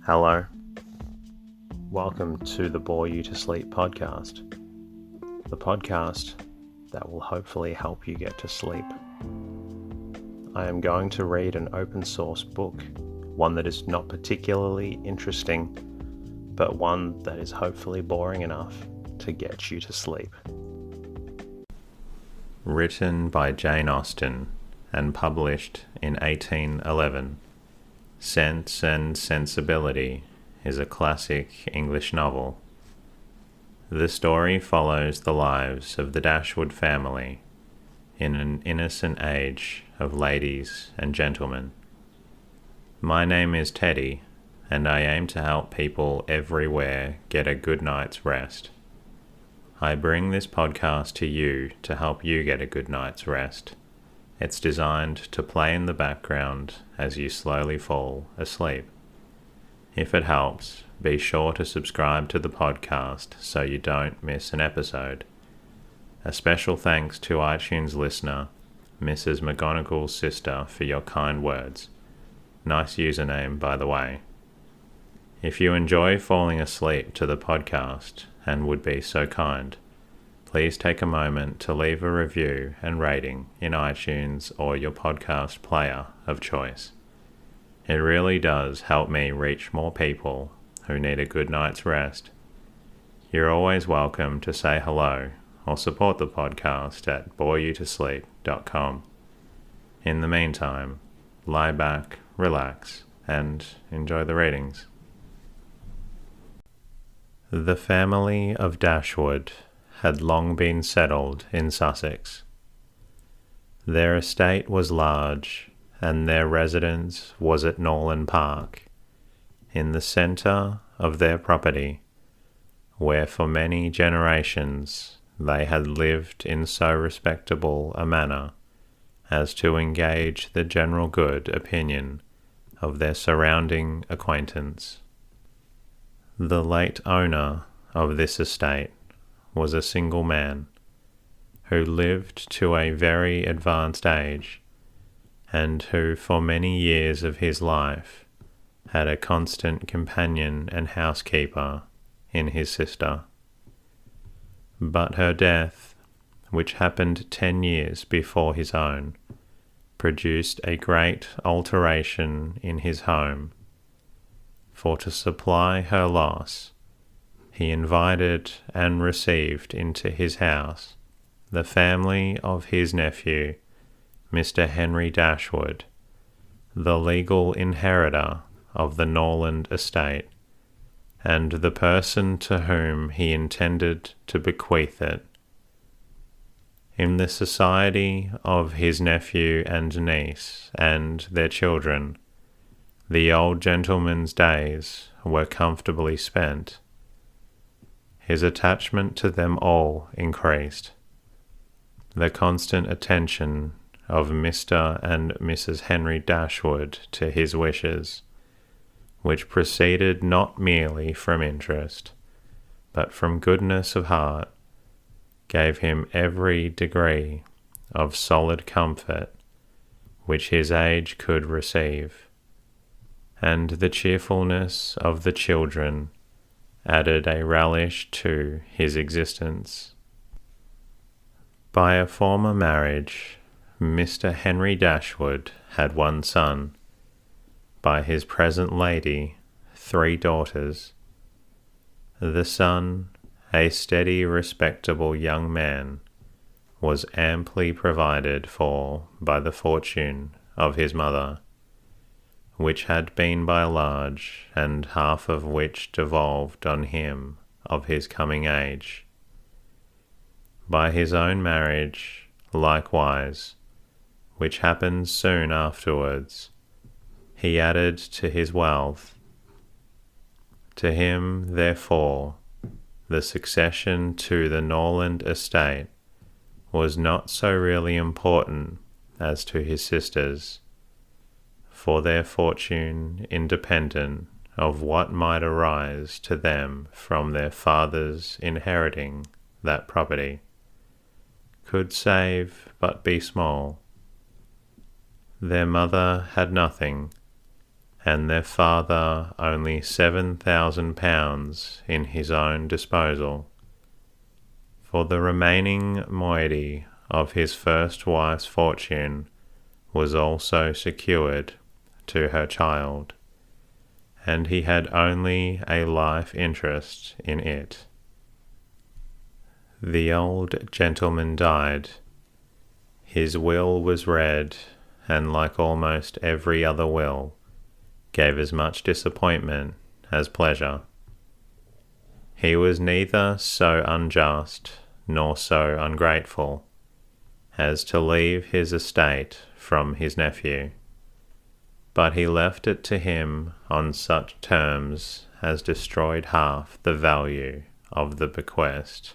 Hello. Welcome to the Bore You to Sleep podcast. The podcast that will hopefully help you get to sleep. I am going to read an open source book, one that is not particularly interesting, but one that is hopefully boring enough to get you to sleep. Written by Jane Austen and published in 1811. Sense and Sensibility is a classic English novel. The story follows the lives of the Dashwood family in an innocent age of ladies and gentlemen. My name is Teddy, and I aim to help people everywhere get a good night's rest. I bring this podcast to you to help you get a good night's rest. It's designed to play in the background as you slowly fall asleep. If it helps, be sure to subscribe to the podcast so you don't miss an episode. A special thanks to iTunes listener, Mrs. McGonagall's sister, for your kind words. Nice username, by the way. If you enjoy falling asleep to the podcast and would be so kind, please take a moment to leave a review and rating in iTunes or your podcast player of choice. It really does help me reach more people who need a good night's rest. You're always welcome to say hello or support the podcast at boreyoutosleep.com. In the meantime, lie back, relax, and enjoy the readings. The family of Dashwood had long been settled in Sussex. Their estate was large, and their residence was at Norland Park, in the centre of their property, where for many generations they had lived in so respectable a manner as to engage the general good opinion of their surrounding acquaintance. The late owner of this estate was a single man, who lived to a very advanced age, and who for many years of his life had a constant companion and housekeeper in his sister. But her death, which happened 10 years before his own, produced a great alteration in his home, for to supply her loss, he invited and received into his house the family of his nephew, Mr. Henry Dashwood, the legal inheritor of the Norland estate, and the person to whom he intended to bequeath it. In the society of his nephew and niece and their children, the old gentleman's days were comfortably spent. His attachment to them all increased. The constant attention of Mr. and Mrs. Henry Dashwood to his wishes, which proceeded not merely from interest, but from goodness of heart, gave him every degree of solid comfort which his age could receive, and the cheerfulness of the children added a relish to his existence. By a former marriage, Mr. Henry Dashwood had one son, by his present lady 3 daughters. The son, a steady, respectable young man, was amply provided for by the fortune of his mother, which had been by large, and half of which devolved on him of his coming age. By his own marriage, likewise, which happened soon afterwards, he added to his wealth. To him, therefore, the succession to the Norland estate was not so really important as to his sisters, for their fortune, independent of what might arise to them from their fathers inheriting that property, could save but be small. Their mother had nothing, and their father only £7,000 in his own disposal. For the remaining moiety of his first wife's fortune was also secured to her child, and he had only a life interest in it. The old gentleman died. His will was read, and like almost every other will, gave as much disappointment as pleasure. He was neither so unjust nor so ungrateful as to leave his estate from his nephew, but he left it to him on such terms as destroyed half the value of the bequest.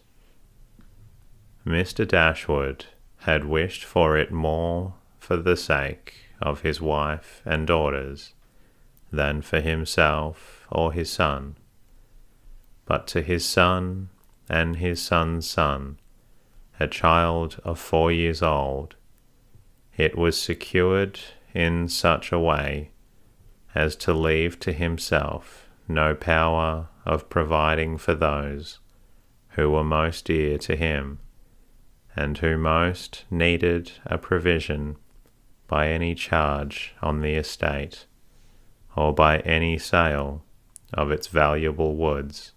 Mr. Dashwood had wished for it more for the sake of his wife and daughters than for himself or his son. But to his son and his son's son, a child of 4 years old, it was secured in such a way as to leave to himself no power of providing for those who were most dear to him, and who most needed a provision by any charge on the estate, or by any sale of its valuable woods.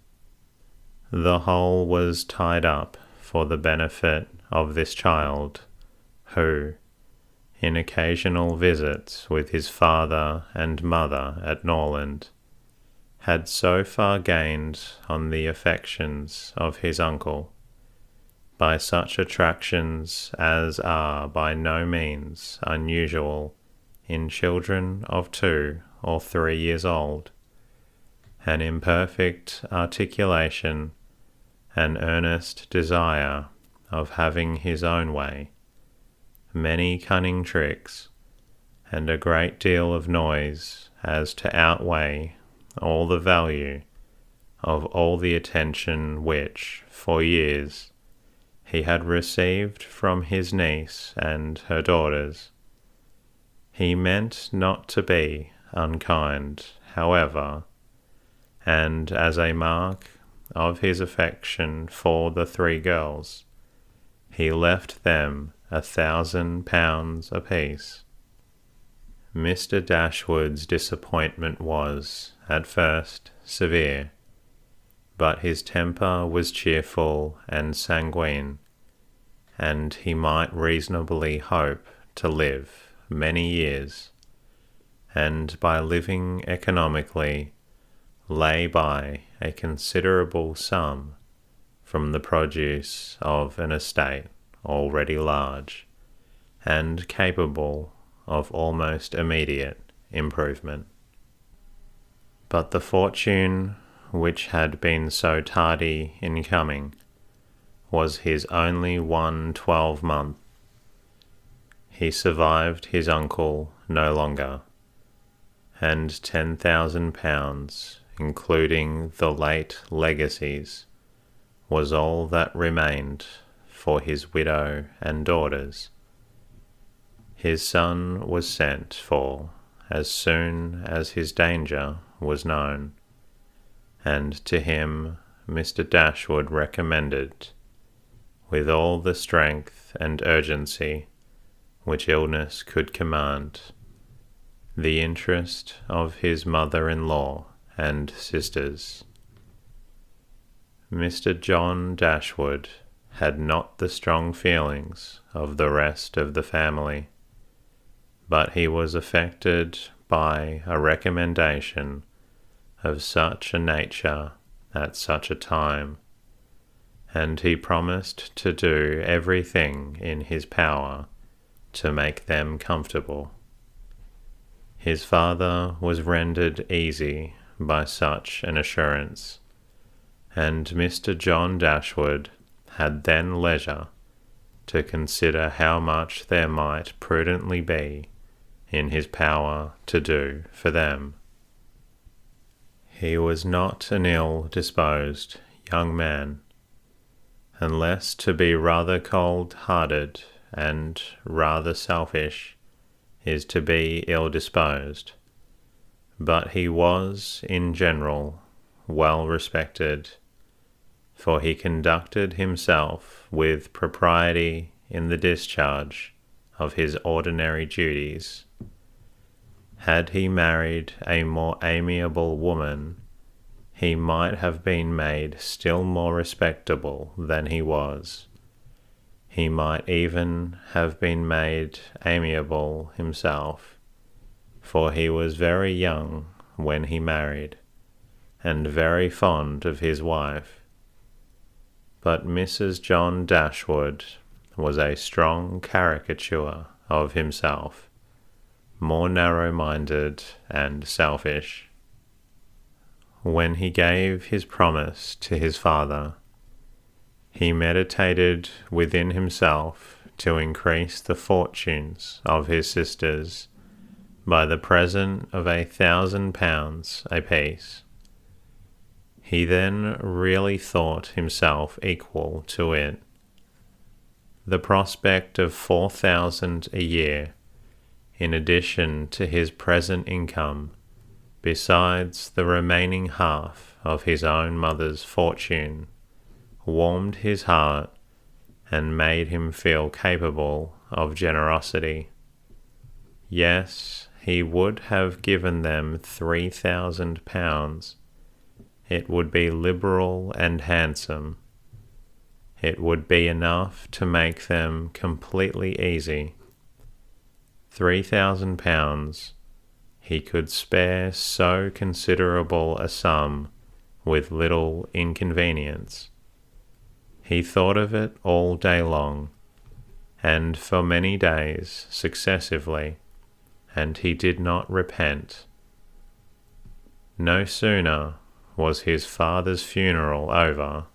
The whole was tied up for the benefit of this child, who, in occasional visits with his father and mother at Norland, had so far gained on the affections of his uncle, by such attractions as are by no means unusual in children of 2 or 3 years old, an imperfect articulation, an earnest desire of having his own way, many cunning tricks, and a great deal of noise as to outweigh all the value of all the attention which, for years, he had received from his niece and her daughters. He meant not to be unkind, however, and as a mark of his affection for the 3 girls, he left them £1,000 apiece. Mr. Dashwood's disappointment was, at first, severe, but his temper was cheerful and sanguine, and he might reasonably hope to live many years, and by living economically lay by a considerable sum from the produce of an estate already large, and capable of almost immediate improvement. But the fortune which had been so tardy in coming was his only one 12-month. He survived his uncle no longer, and £10,000, including the late legacies, was all that remained for his widow and daughters. His son was sent for as soon as his danger was known, and to him Mr. Dashwood recommended, with all the strength and urgency which illness could command, the interest of his mother-in-law and sisters. Mr. John Dashwood had not the strong feelings of the rest of the family, but he was affected by a recommendation of such a nature at such a time, and he promised to do everything in his power to make them comfortable. His father was rendered easy by such an assurance, and Mr. John Dashwood had then leisure to consider how much there might prudently be in his power to do for them. He was not an ill-disposed young man, unless to be rather cold-hearted and rather selfish is to be ill-disposed, but he was, in general, well respected, for he conducted himself with propriety in the discharge of his ordinary duties. Had he married a more amiable woman, he might have been made still more respectable than he was. He might even have been made amiable himself, for he was very young when he married, and very fond of his wife. But Mrs. John Dashwood was a strong caricature of himself, more narrow-minded and selfish. When he gave his promise to his father, he meditated within himself to increase the fortunes of his sisters by the present of £1,000 apiece. He then really thought himself equal to it. The prospect of 4,000 a year, in addition to his present income, besides the remaining half of his own mother's fortune, warmed his heart and made him feel capable of generosity. Yes, he would have given them £3,000. It would be liberal and handsome. It would be enough to make them completely easy. £3,000. He could spare so considerable a sum with little inconvenience. He thought of it all day long, and for many days successively, and he did not repent. No sooner was his father's funeral over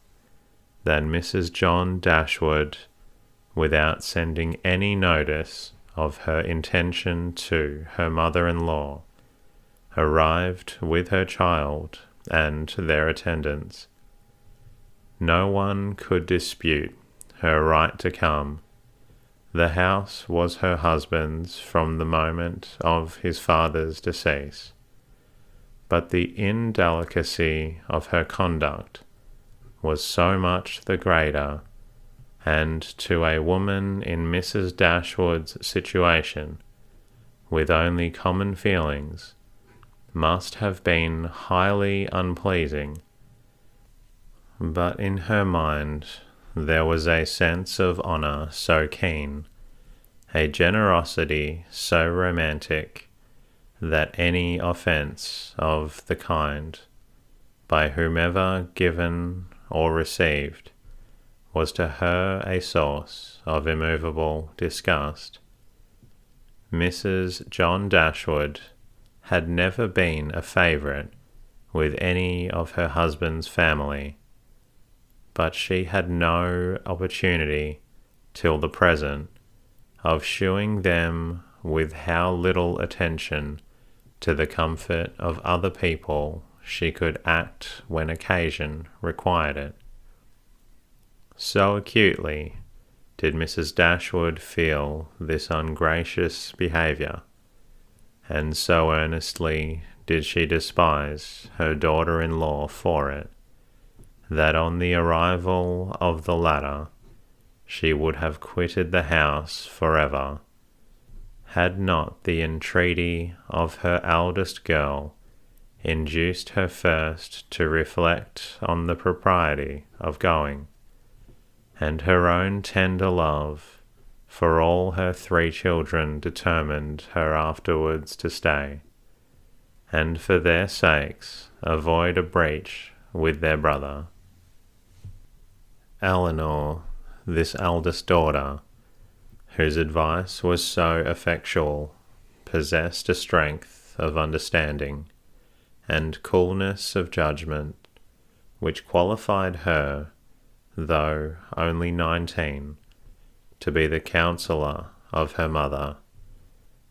than Mrs. John Dashwood, without sending any notice of her intention to her mother-in-law, arrived with her child and their attendants. No one could dispute her right to come. The house was her husband's from the moment of his father's decease, but the indelicacy of her conduct was so much the greater, and to a woman in Mrs. Dashwood's situation, with only common feelings, must have been highly unpleasing. But in her mind there was a sense of honour so keen, a generosity so romantic, that any offence of the kind, by whomever given or received, was to her a source of immovable disgust. Mrs. John Dashwood had never been a favourite with any of her husband's family, but she had no opportunity till the present of shewing them with how little attention to the comfort of other people she could act when occasion required it. So acutely did Mrs. Dashwood feel this ungracious behaviour, and so earnestly did she despise her daughter-in-law for it, that on the arrival of the latter she would have quitted the house for ever, had not the entreaty of her eldest girl induced her first to reflect on the propriety of going, and her own tender love for all her 3 children determined her afterwards to stay, and for their sakes avoid a breach with their brother. Eleanor, this eldest daughter, whose advice was so effectual, possessed a strength of understanding and coolness of judgment which qualified her, though only 19, to be the counsellor of her mother,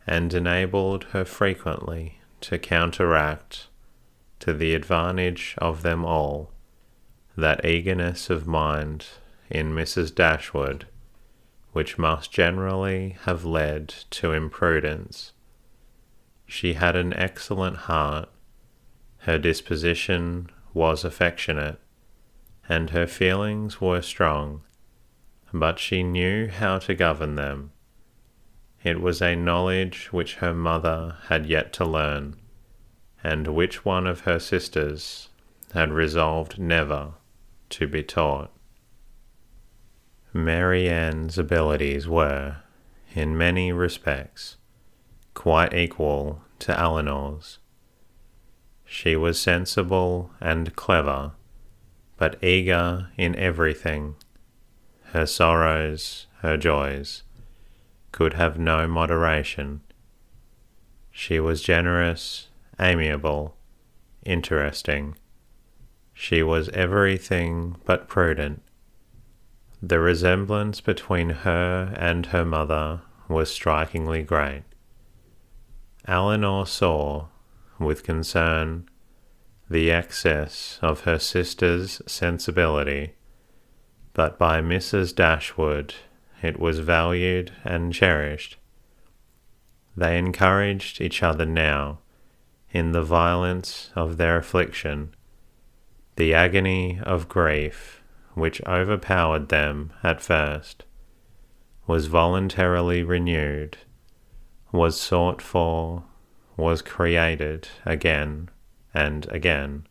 and enabled her frequently to counteract, to the advantage of them all, that eagerness of mind in Mrs. Dashwood which must generally have led to imprudence. She had an excellent heart, her disposition was affectionate, and her feelings were strong, but she knew how to govern them. It was a knowledge which her mother had yet to learn, and which one of her sisters had resolved never to be taught. Mary Ann's abilities were, in many respects, quite equal to Eleanor's. She was sensible and clever, but eager in everything. Her sorrows, her joys, could have no moderation. She was generous, amiable, interesting. She was everything but prudent. The resemblance between her and her mother was strikingly great. Eleanor saw, with concern, the excess of her sister's sensibility, but by Mrs. Dashwood it was valued and cherished. They encouraged each other now in the violence of their affliction. The agony of grief, which overpowered them at first, was voluntarily renewed, was sought for, was created again and again.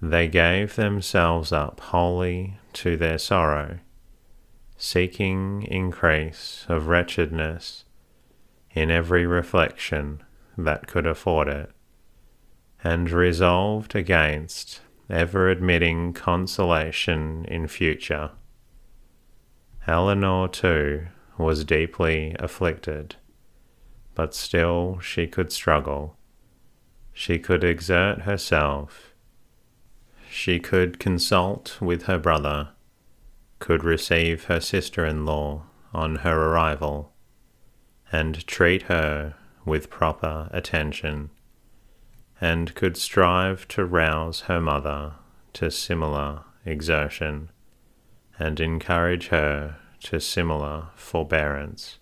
They gave themselves up wholly to their sorrow, seeking increase of wretchedness in every reflection that could afford it, and resolved against ever admitting consolation in future. Eleanor, too, was deeply afflicted, but still she could struggle. She could exert herself. She could consult with her brother, could receive her sister-in-law on her arrival, and treat her with proper attention, and could strive to rouse her mother to similar exertion, and encourage her to similar forbearance.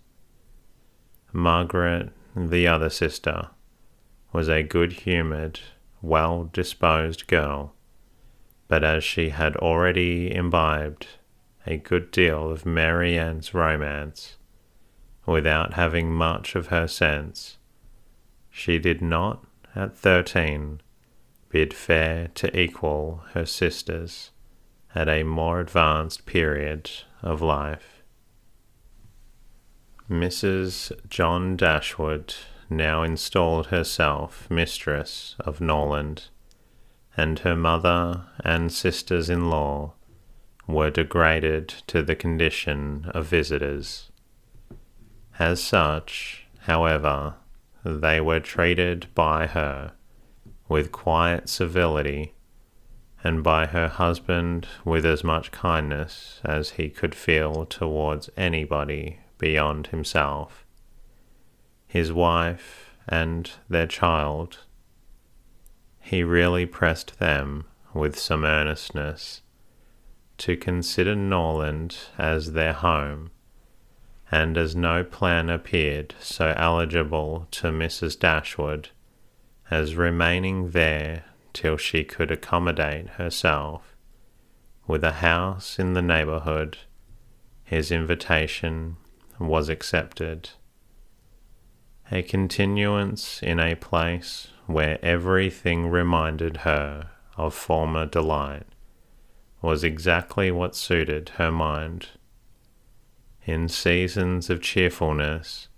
Margaret, the other sister, was a good-humoured, well-disposed girl, but as she had already imbibed a good deal of Mary Ann's romance, without having much of her sense, she did not, at 13, bid fair to equal her sisters at a more advanced period of life. Mrs. John Dashwood now installed herself mistress of Norland, and her mother and sisters-in-law were degraded to the condition of visitors. As such, however, they were treated by her with quiet civility, and by her husband with as much kindness as he could feel towards anybody beyond himself. His wife and their child, he really pressed them with some earnestness to consider Norland as their home, and as no plan appeared so eligible to Mrs. Dashwood as remaining there till she could accommodate herself with a house in the neighbourhood, his invitation was accepted. A continuance in a place where everything reminded her of former delight was exactly what suited her mind. In seasons of cheerfulness,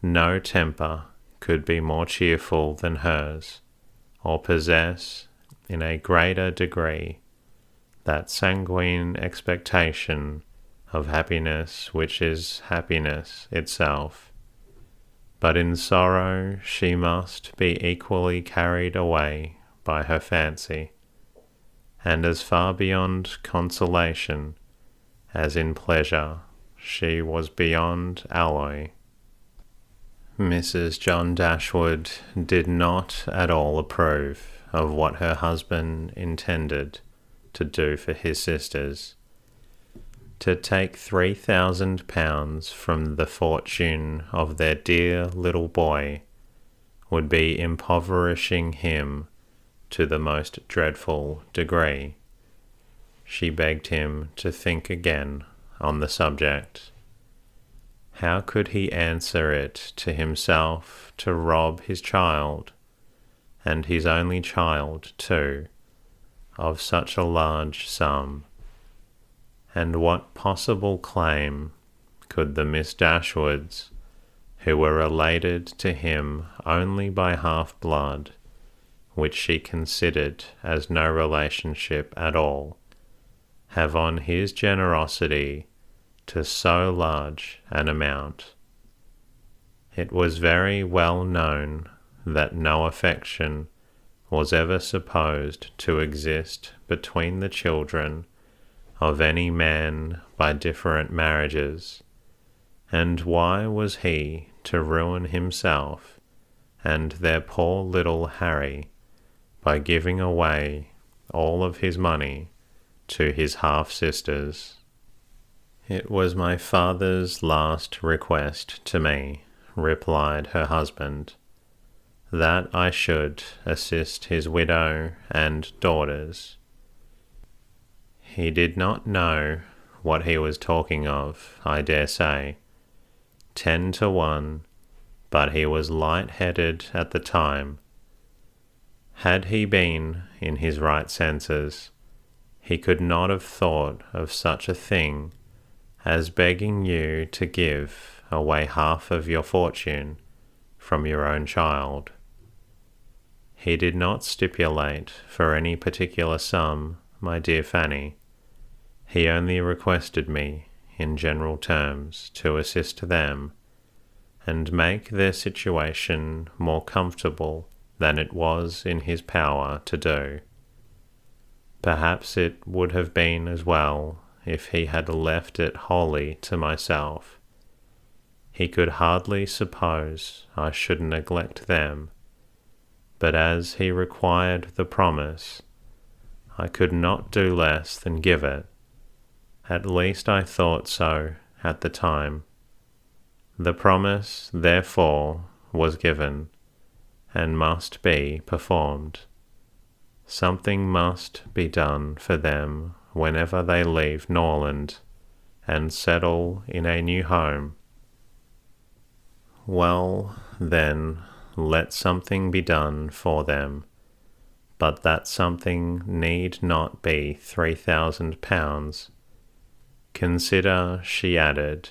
no temper could be more cheerful than hers, or possess, in a greater degree, that sanguine expectation of happiness which is happiness itself. But in sorrow she must be equally carried away by her fancy, and as far beyond consolation as in pleasure she was beyond alloy. Mrs. John Dashwood did not at all approve of what her husband intended to do for his sisters. To take £3,000 from the fortune of their dear little boy would be impoverishing him to the most dreadful degree. She begged him to think again on the subject. How could he answer it to himself to rob his child, and his only child too, of such a large sum? And what possible claim could the Miss Dashwoods, who were related to him only by half-blood, which she considered as no relationship at all, have on his generosity to so large an amount? It was very well known that no affection was ever supposed to exist between the children of any man by different marriages, and why was he to ruin himself and their poor little Harry by giving away all of his money to his half-sisters? It was my father's last request to me, replied her husband, that I should assist his widow and daughters. He did not know what he was talking of, I dare say, 10 to 1, but he was light-headed at the time. Had he been in his right senses, he could not have thought of such a thing as begging you to give away half of your fortune from your own child. He did not stipulate for any particular sum, my dear Fanny. He only requested me, in general terms, to assist them, and make their situation more comfortable than it was in his power to do. Perhaps it would have been as well if he had left it wholly to myself. He could hardly suppose I should neglect them, but as he required the promise, I could not do less than give it. At least I thought so at the time. The promise, therefore, was given, and must be performed. Something must be done for them whenever they leave Norland and settle in a new home. Well, then, let something be done for them, but that something need not be £3,000. Consider, she added,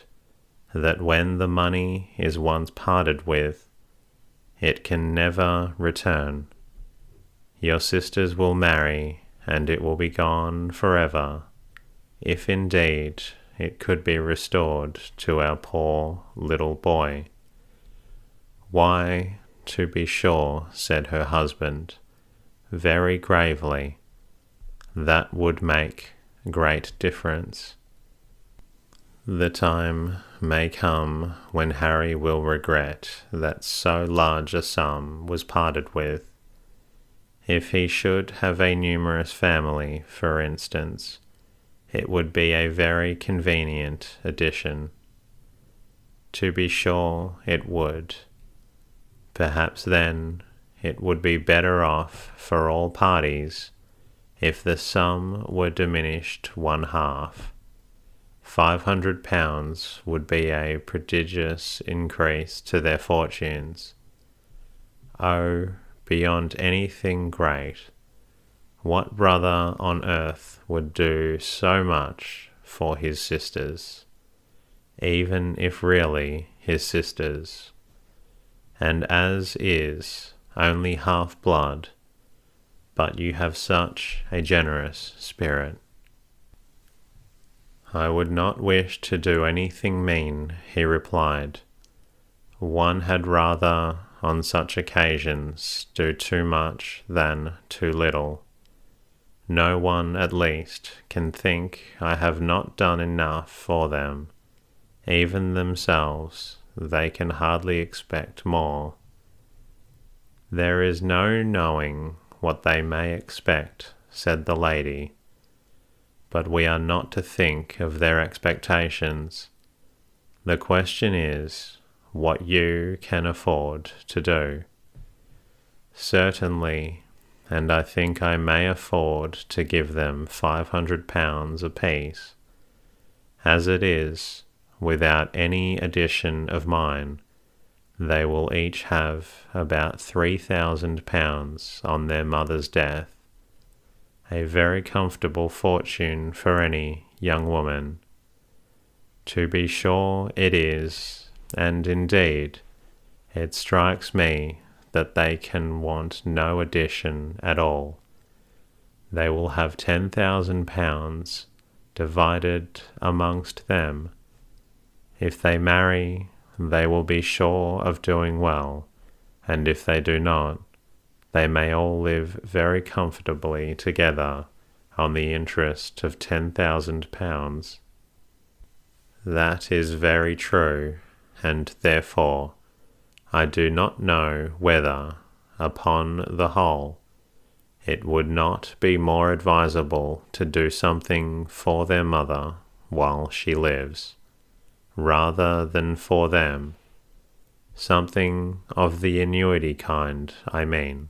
that when the money is once parted with, it can never return. Your sisters will marry, and it will be gone forever, if indeed it could be restored to our poor little boy. Why, to be sure, said her husband, very gravely, that would make great difference. The time may come when Harry will regret that so large a sum was parted with. If he should have a numerous family, for instance, it would be a very convenient addition. To be sure it would. Perhaps then it would be better off for all parties if the sum were diminished 1/2. £500 would be a prodigious increase to their fortunes. Oh, beyond anything great, what brother on earth would do so much for his sisters, even if really his sisters, and as is only half-blood, but you have such a generous spirit. I would not wish to do anything mean, he replied. One had rather, on such occasions, do too much than too little. No one, at least, can think I have not done enough for them. Even themselves, they can hardly expect more. There is no knowing what they may expect, said the lady. But we are not to think of their expectations. The question is, what you can afford to do. Certainly, and I think I may afford to give them £500 apiece. As it is, without any addition of mine, they will each have about £3,000 on their mother's death, a very comfortable fortune for any young woman. To be sure it is, and indeed, it strikes me that they can want no addition at all. They will have £10,000 divided amongst them. If they marry, they will be sure of doing well, and if they do not, they may all live very comfortably together on the interest of £10,000. That is very true, and therefore I do not know whether, upon the whole, it would not be more advisable to do something for their mother while she lives, rather than for them, something of the annuity kind, I mean.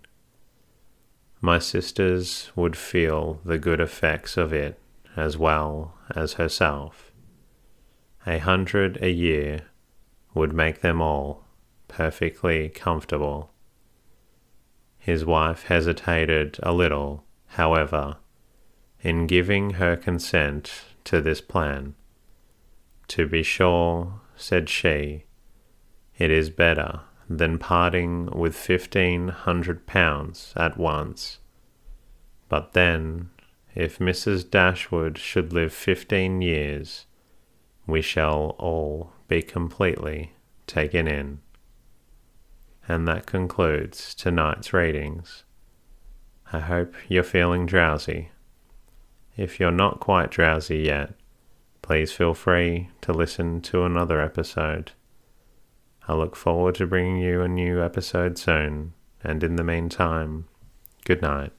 My sisters would feel the good effects of it as well as herself. 100 a year would make them all perfectly comfortable. His wife hesitated a little, however, in giving her consent to this plan. To be sure, said she, it is better than parting with £1,500 at once. But then, if Mrs. Dashwood should live 15 years, we shall all be completely taken in. And that concludes tonight's readings. I hope you're feeling drowsy. If you're not quite drowsy yet, please feel free to listen to another episode. I look forward to bringing you a new episode soon, and in the meantime, good night.